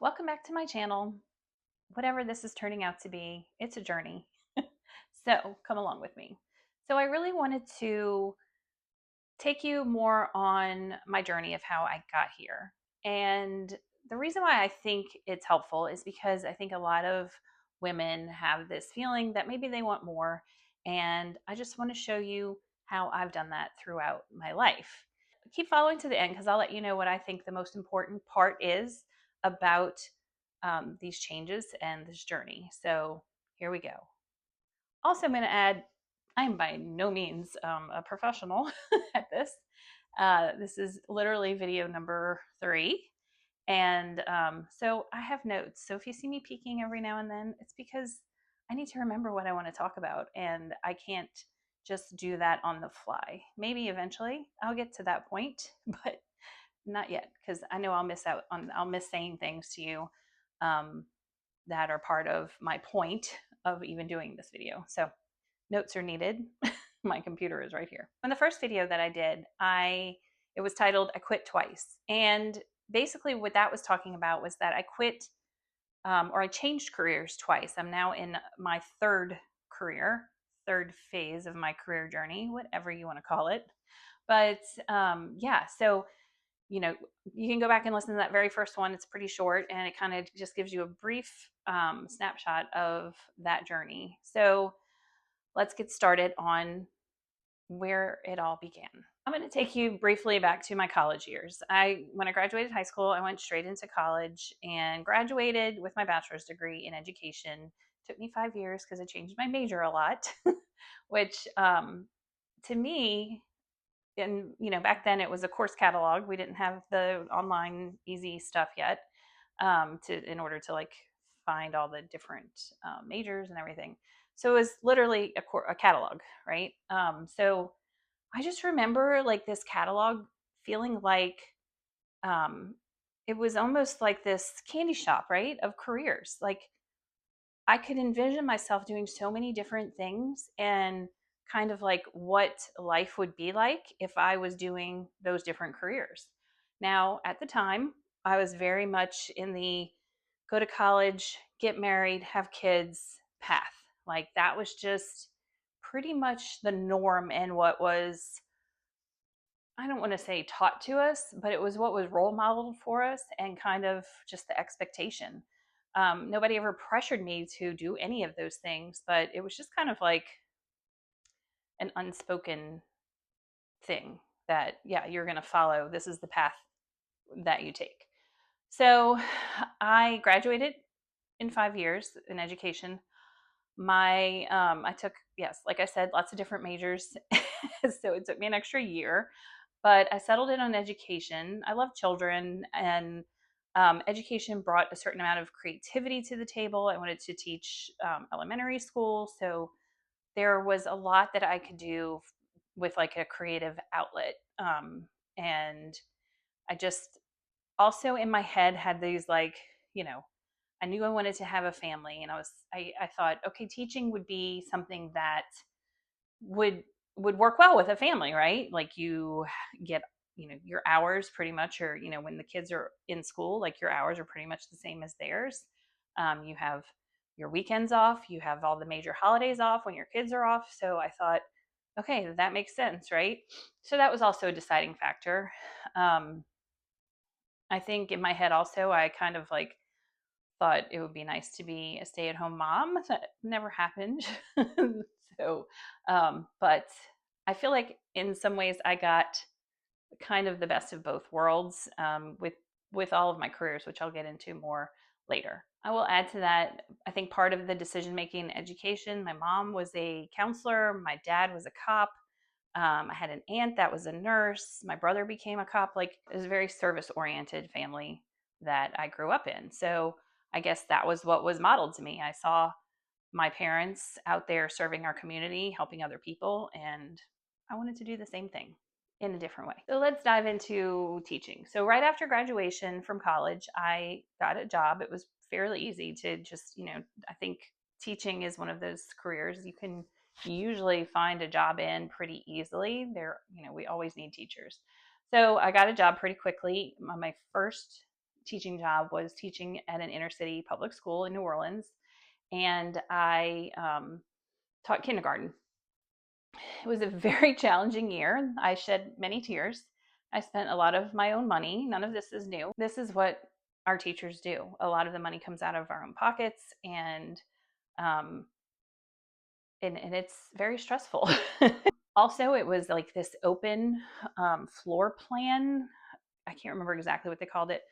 Welcome back to my channel. Whatever this is turning out to be, it's a journey. So come along with me. So I really wanted to take you more on my journey of how I got here. And the reason why I think it's helpful is because I think a lot of women have this feeling that maybe they want more. And I just want to show you how I've done that throughout my life. Keep following to the end because I'll let you know what I think the most important part is about these changes and this journey. So here we go. Also, I'm going to add I'm by no means a professional at this. This is literally video number 3. And so I have notes. So if you see me peeking every now and then, it's because I need to remember what I want to talk about. And I can't just do that on the fly. Maybe eventually I'll get to that point, but not yet because I know I'll miss saying things to you um, that are part of my point of even doing this video. So notes are needed. My computer is right here. In the first video that I did, it was titled "I Quit Twice," and basically what that was talking about was that I quit or I changed careers twice. I'm now in my third career, third phase of my career journey, whatever you want to call it. But yeah, so you can go back and listen to that very first one. It's pretty short and it kind of just gives you a brief snapshot of that journey. So let's get started on where it all began. I'm going to take you briefly back to my college years. When I graduated high school, I went straight into college and graduated with my bachelor's degree in education. It took me 5 years because I changed my major a lot, which to me, and back then it was a course catalog. We didn't have the online easy stuff yet in order to like find all the different majors and everything. So it was literally a catalog, right? So I just remember like this catalog feeling like um, it was almost like this candy shop, right, of careers. Like I could envision myself doing so many different things and kind of like what life would be like if I was doing those different careers. Now, at the time, I was very much in the go to college, get married, have kids path. Like that was just pretty much the norm and what was, I don't want to say taught to us, but it was what was role modeled for us and kind of just the expectation. Nobody ever pressured me to do any of those things, but it was just kind of like an unspoken thing that, yeah, you're going to follow. This is the path that you take. So I graduated in 5 years in education. I took, yes, like I said, lots of different majors. So it took me an extra year, but I settled in on education. I love children, and education brought a certain amount of creativity to the table. I wanted to teach elementary school, so there was a lot that I could do with like a creative outlet. And I just also in my head had these like, you know, I knew I wanted to have a family, and I thought, okay, teaching would be something that would would work well with a family, right? Like you get, your hours pretty much, or when the kids are in school, like your hours are pretty much the same as theirs. You have your weekends off, you have all the major holidays off when your kids are off. So I thought, okay, that makes sense, right? So that was also a deciding factor. Um, I think in my head also, I kind of like thought it would be nice to be a stay-at-home mom. That never happened. So, but I feel like in some ways I got kind of the best of both worlds with all of my careers, which I'll get into more later. I will add to that. I think part of the decision making in education. My mom was a counselor. My dad was a cop. I had an aunt that was a nurse. My brother became a cop. Like it was a very service oriented family that I grew up in. So I guess that was what was modeled to me. I saw my parents out there serving our community, helping other people, and I wanted to do the same thing in a different way. So let's dive into teaching. So right after graduation from college, I got a job. It was fairly easy to just, I think teaching is one of those careers you can usually find a job in pretty easily. We always need teachers. So I got a job pretty quickly. My first teaching job was teaching at an inner city public school in New Orleans, and I taught kindergarten. It was a very challenging year. I shed many tears. I spent a lot of my own money. None of this is new. This is what our teachers do. A lot of the money comes out of our own pockets, um, and it's very stressful. Also, it was like this open floor plan. I can't remember exactly what they called it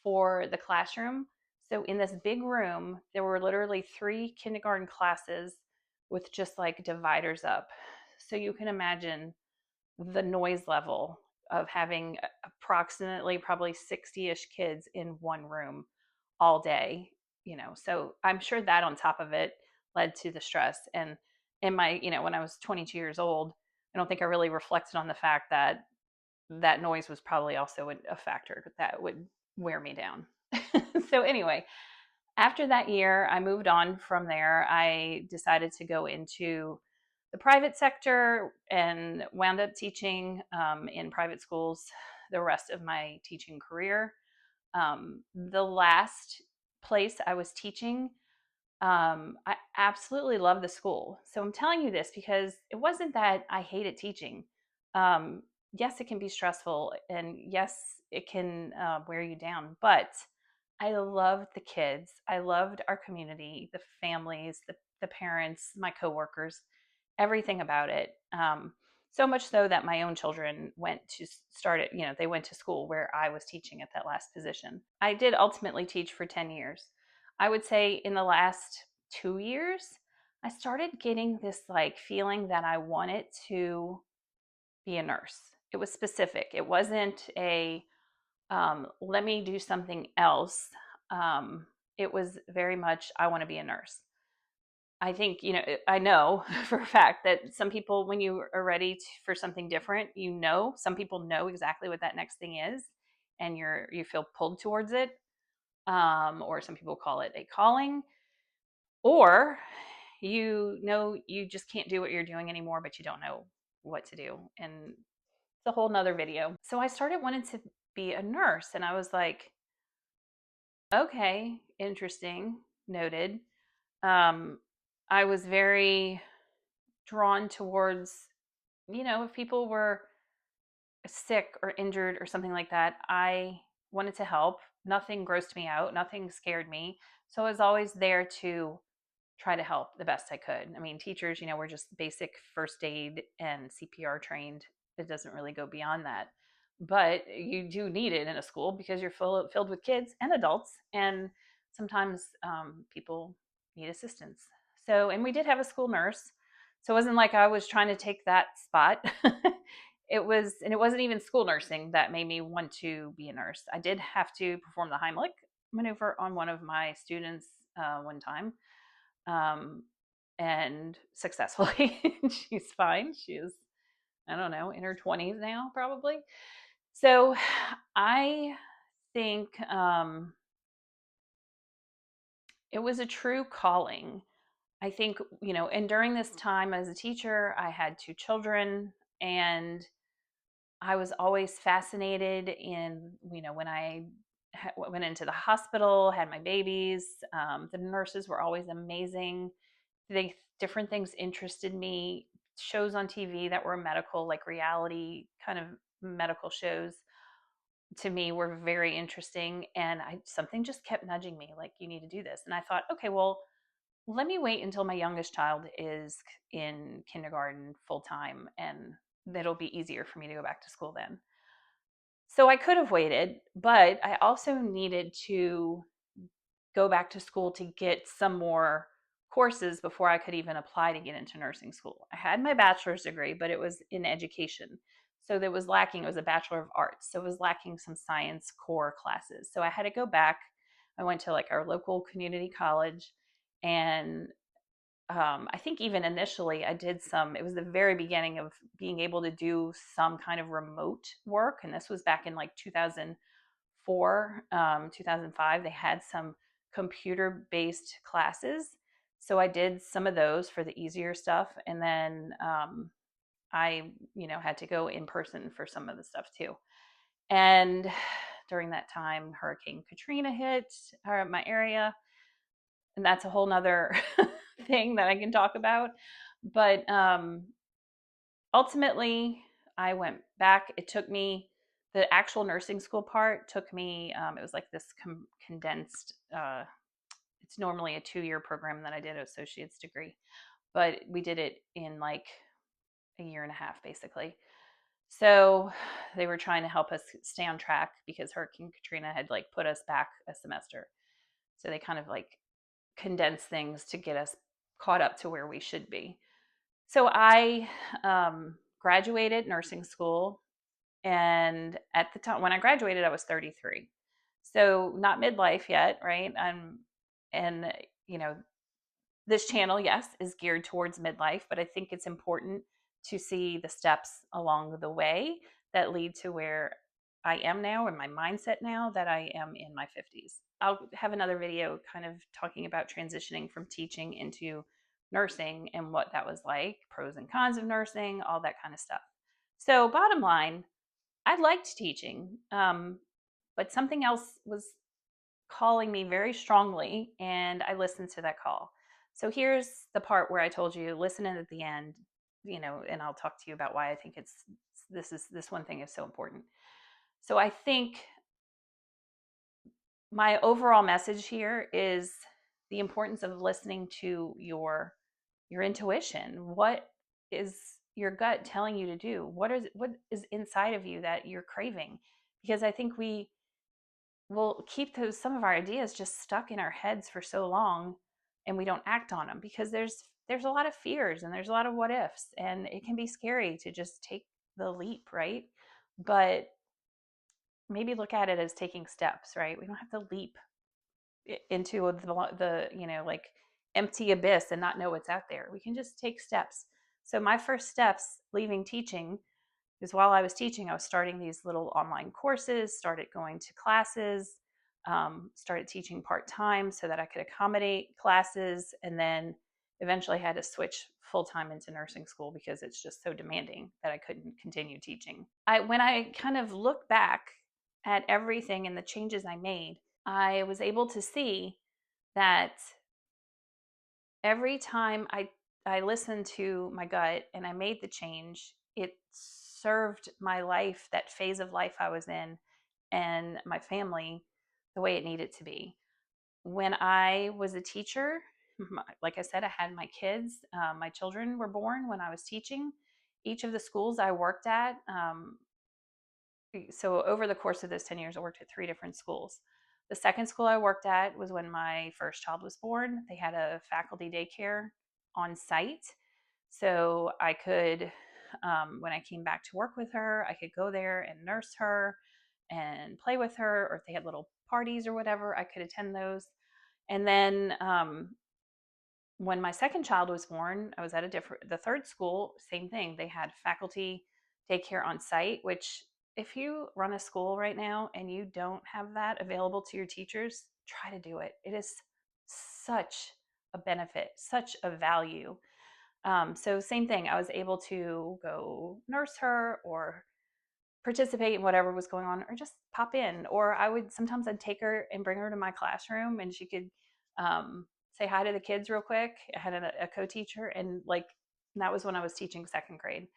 for the classroom. So in this big room, there were literally 3 kindergarten classes with just like dividers up. So you can imagine the noise level of having approximately probably 60-ish kids in one room all day, So I'm sure that on top of it led to the stress. And in my, when I was 22 years old, I don't think I really reflected on the fact that that noise was probably also a factor that would wear me down. So anyway, after that year, I moved on from there. I decided to go into the private sector and wound up teaching in private schools the rest of my teaching career. The last place I was teaching, I absolutely love the school. So I'm telling you this because it wasn't that I hated teaching. Um, yes, it can be stressful, and yes, it can wear you down, but I loved the kids. I loved our community, the families, the parents, my coworkers, everything about it. So much so that my own children went to start it, they went to school where I was teaching at that last position. I did ultimately teach for 10 years. I would say in the last 2 years, I started getting this like feeling that I wanted to be a nurse. It was specific. It wasn't a let me do something else. Um, it was very much, I want to be a nurse. I think, I know for a fact that some people, when you are ready for something different, some people know exactly what that next thing is, and you feel pulled towards it. Or some people call it a calling, or you just can't do what you're doing anymore, but you don't know what to do. And it's a whole nother video. So I started wanting to be a nurse, and I was like, okay, interesting, noted. Um, I was very drawn towards, if people were sick or injured or something like that, I wanted to help. Nothing grossed me out, nothing scared me. So I was always there to try to help the best I could. I mean, teachers, we're just basic first aid and CPR trained. It doesn't really go beyond that. But you do need it in a school because you're filled with kids and adults, and sometimes people need assistance. So, and we did have a school nurse. So it wasn't like I was trying to take that spot. And it wasn't even school nursing that made me want to be a nurse. I did have to perform the Heimlich maneuver on one of my students one time, um, and successfully. She's fine. She is, I don't know, in her 20s now, probably. So I think it was a true calling. I think, and during this time as a teacher, I had 2 children, and I was always fascinated in, when I went into the hospital, had my babies. The nurses were always amazing. Different things interested me. Shows on TV that were medical, like reality kind of medical shows, to me were very interesting. And something just kept nudging me, like, you need to do this. And I thought, okay, well, let me wait until my youngest child is in kindergarten full time, and that'll be easier for me to go back to school then. So I could have waited, but I also needed to go back to school to get some more courses before I could even apply to get into nursing school. I had my bachelor's degree, but it was in education. So there was lacking, it was a Bachelor of Arts. So it was lacking some science core classes. So I had to go back. I went to like our local community college, and I think even initially I did it was the very beginning of being able to do some kind of remote work. And this was back in like 2004, 2005. They had some computer based classes. So I did some of those for the easier stuff. And then I, had to go in person for some of the stuff too. And during that time, Hurricane Katrina hit my area. And that's a whole nother thing that I can talk about. But ultimately, I went back. It took me, the actual nursing school part took me, it was like this condensed, it's normally a 2-year program that I did, an associate's degree, but we did it in like a year and a half, basically. So they were trying to help us stay on track because Hurricane Katrina had like put us back a semester. So they kind of like condensed things to get us caught up to where we should be. So I graduated nursing school. And at the time when I graduated, I was 33. So not midlife yet, right? And, you know, this channel, yes, is geared towards midlife, but I think it's important to see the steps along the way that lead to where I am now and my mindset now that I am in my 50s. I'll have another video kind of talking about transitioning from teaching into nursing and what that was like, pros and cons of nursing, all that kind of stuff. So, bottom line, I liked teaching, but something else was calling me very strongly, and I listened to that call. So here's the part where I told you listen in at the end, and I'll talk to you about why I think this one thing is so important. So I think my overall message here is the importance of listening to your intuition. What is your gut telling you to do? What is inside of you that you're craving? Because I think we will keep some of our ideas just stuck in our heads for so long, and we don't act on them because there's a lot of fears and there's a lot of what ifs, and it can be scary to just take the leap, right? But maybe look at it as taking steps, right? We don't have to leap into the like empty abyss and not know what's out there. We can just take steps. So my first steps leaving teaching is while I was teaching, I was starting these little online courses, started going to classes, started teaching part-time so that I could accommodate classes, and then eventually had to switch full-time into nursing school because it's just so demanding that I couldn't continue teaching. When I kind of look back at everything and the changes I made, I was able to see that every time I listened to my gut and I made the change, it served my life, that phase of life I was in, and my family the way it needed to be. When I was a teacher, like I said, I had my kids. My children were born when I was teaching. Each of the schools I worked at, so over the course of those 10 years, I worked at 3 different schools. The second school I worked at was when my first child was born. They had a faculty daycare on site. So I could, when I came back to work with her, I could go there and nurse her and play with her, or if they had little parties or whatever, I could attend those. And then when my second child was born, I was at the third school, same thing. They had faculty daycare on site, which if you run a school right now and you don't have that available to your teachers, try to do it. It is such a benefit, such a value. So same thing, I was able to go nurse her or participate in whatever was going on, or just pop in. Or I'd take her and bring her to my classroom, and she could say hi to the kids real quick. I had a co-teacher, and that was when I was teaching second grade.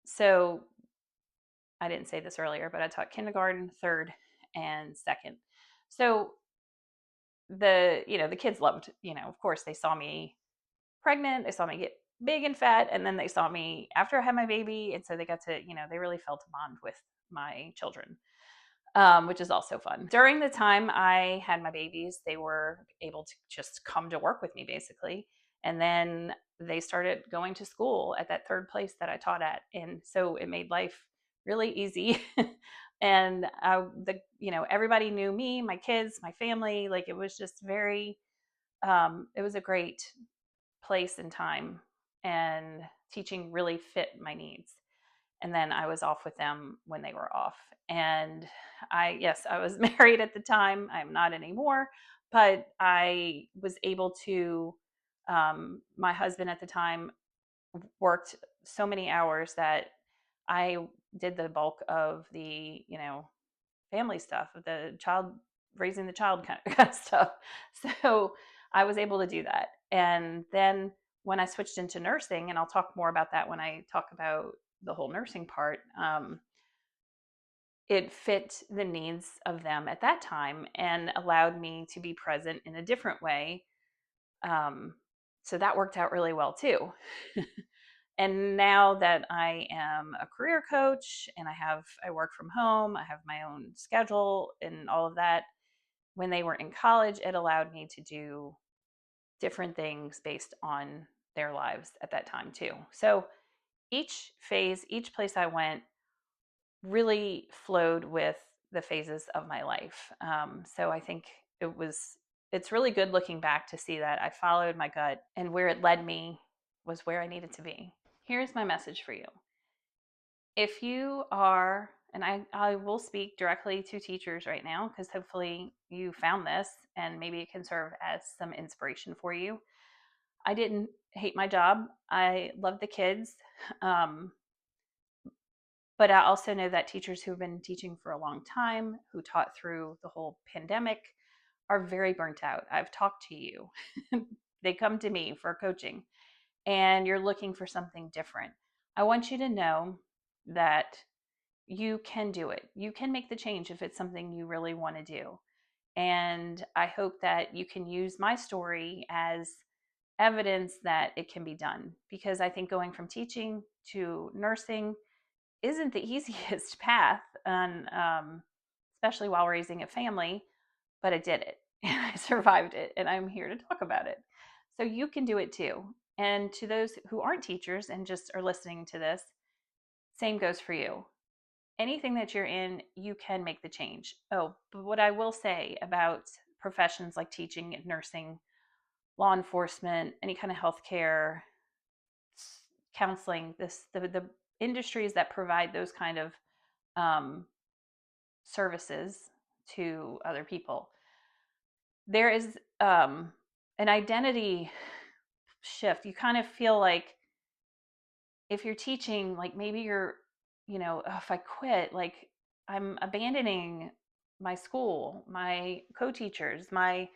So I didn't say this earlier, but I taught kindergarten, third, and second. So the kids loved, of course, they saw me pregnant, they saw me get big and fat, and then they saw me after I had my baby, and so they got to, they really felt a bond with my children, which is also fun. During the time I had my babies, they were able to just come to work with me basically, and then they started going to school at that third place that I taught at, and so it made life really easy. And everybody knew me, my kids, my family. Like, it was just very, it was a great place and time, and teaching really fit my needs. And then I was off with them when they were off. And yes, I was married at the time. I'm not anymore, but I was able to, my husband at the time worked so many hours that I did the bulk of the, family stuff, the child raising the child kind of stuff. So I was able to do that. And then when I switched into nursing, and I'll talk more about that when I talk about the whole nursing part, it fit the needs of them at that time and allowed me to be present in a different way. Um, so that worked out really well too. And now that I am a career coach and I work from home, I have my own schedule and all of that. When they were in college, it allowed me to do different things based on their lives at that time too. So each phase, each place I went really flowed with the phases of my life. So I think it's really good looking back to see that I followed my gut and where it led me was where I needed to be. Here's my message for you. If you are, and I will speak directly to teachers right now because hopefully you found this and maybe it can serve as some inspiration for you. I didn't hate my job. I love the kids. Um, but I also know that teachers who have been teaching for a long time, who taught through the whole pandemic, are very burnt out. I've talked to you. They come to me for coaching and you're looking for something different. I want you to know that you can do it. You can make the change if it's something you really want to do. And I hope that you can use my story as evidence that it can be done because I think going from teaching to nursing isn't the easiest path, and especially while raising a family, but I did it and I survived it, and I'm here to talk about it. So you can do it too. And to those who aren't teachers and just are listening to this, same goes for you. Anything that you're in, you can make the change. Oh, but what I will say about professions like teaching and nursing, law enforcement, any kind of healthcare, counseling, the industries that provide those kind of um, services to other people, there is an identity shift. You kind of feel like if you're teaching, like maybe you're, oh, if I quit, like I'm abandoning my school, my co-teachers, the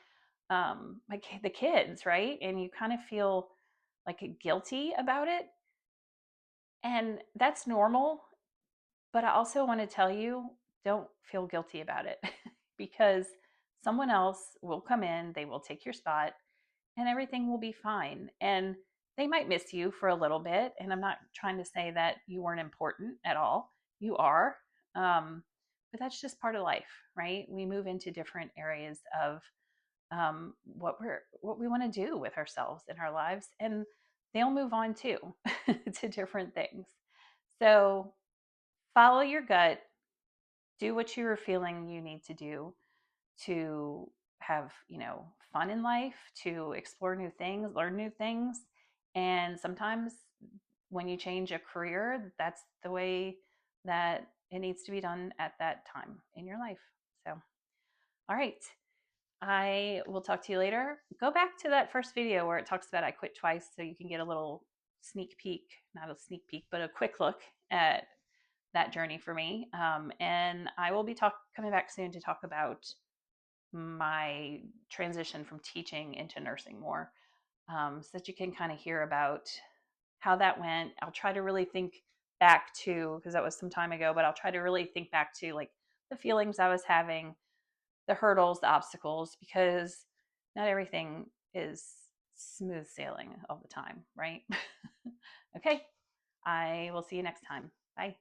kids, right? And you kind of feel like guilty about it, and that's normal. But I also want to tell you, don't feel guilty about it because someone else will come in, they will take your spot, and everything will be fine. And they might miss you for a little bit. And I'm not trying to say that you weren't important at all. You are. But that's just part of life, right? We move into different areas of what we want to do with ourselves in our lives, and they'll move on too to different things. So follow your gut, do what you are feeling you need to do to have, fun in life, to explore new things, learn new things. And sometimes when you change a career, that's the way that it needs to be done at that time in your life. So, all right. I will talk to you later. Go back to that first video where it talks about I quit twice so you can get a little sneak peek, not a sneak peek, but a quick look at that journey for me. And I will be coming back soon to talk about my transition from teaching into nursing more, so that you can kind of hear about how that went. I'll try to really think back to, because that was some time ago, but I'll try to really think back to like the feelings I was having, the hurdles, the obstacles, because not everything is smooth sailing all the time, right? Okay, I will see you next time. Bye.